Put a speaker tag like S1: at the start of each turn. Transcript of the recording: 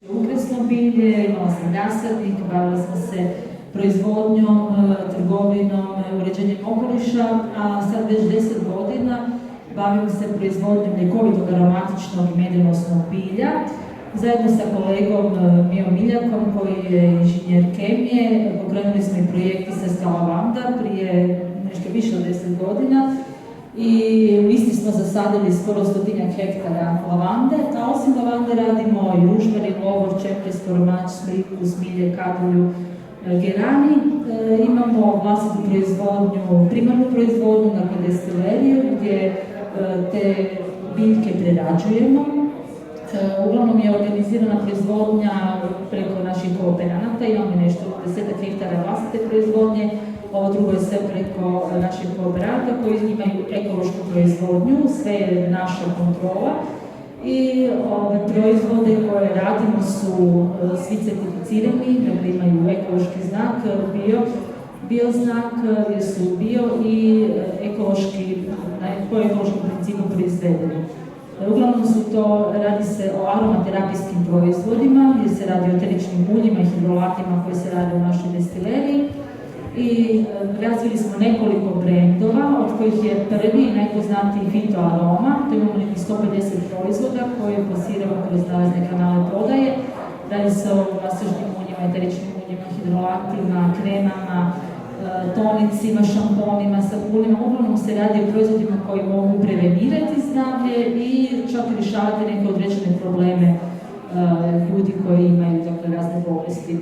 S1: Ukresno bilje, imala sam rasadnik, bavila sam se proizvodnjom, trgovinom, uređenjem okoliša, a sad već 10 godina bavim se proizvodnjom ljekovitog aromatičnog i medonosnog bilja. Zajedno sa kolegom Mijom Miljakom, koji je inženjer kemije, pokrenuli smo i projekt Istarska lavanda prije nešto više od 10 godina i u Istri smo zasadili skoro 100 hektara lavande, a osim lavande radimo i ružmarin, lovor, čepres, koromač, sliku, smilje, kadulju, gerani. Imamo vlastitu proizvodnju, primarnu proizvodnju, dakle destileriju, gdje te biljke prerađujemo. Uglavnom je organizirana proizvodnja preko naših kooperanata, imamo nešto 10 hektara vlastite proizvodnje, ovo drugo je sve preko naših kooperanata koji imaju ekološku proizvodnju, sve je naša kontrola i proizvode koje radimo su svi certificirani, dakle imaju ekološki znak, bio znak jer su bio i ekološki, po ekološkom principu proizvedeni. Uglavnom radi se o aromaterapijskim proizvodima, gdje se radi o eteričnim uljima i hidrolatima koji se rade u našoj destileriji. I razvili smo nekoliko brendova, od kojih je prvi i najpoznatiji Fito Aroma. To imamo nekih 150 proizvoda koje plasiramo kroz razne kanale prodaje. Radi se o masažnim uljima, eteričnim uljima, hidrolatima, kremama, tonicima, šamponima, sapunima. Uglavnom se radi o proizvodima koji mogu prevenirati zdravlje i čak rješavati neke određene probleme ljudi koji imaju razne bolesti.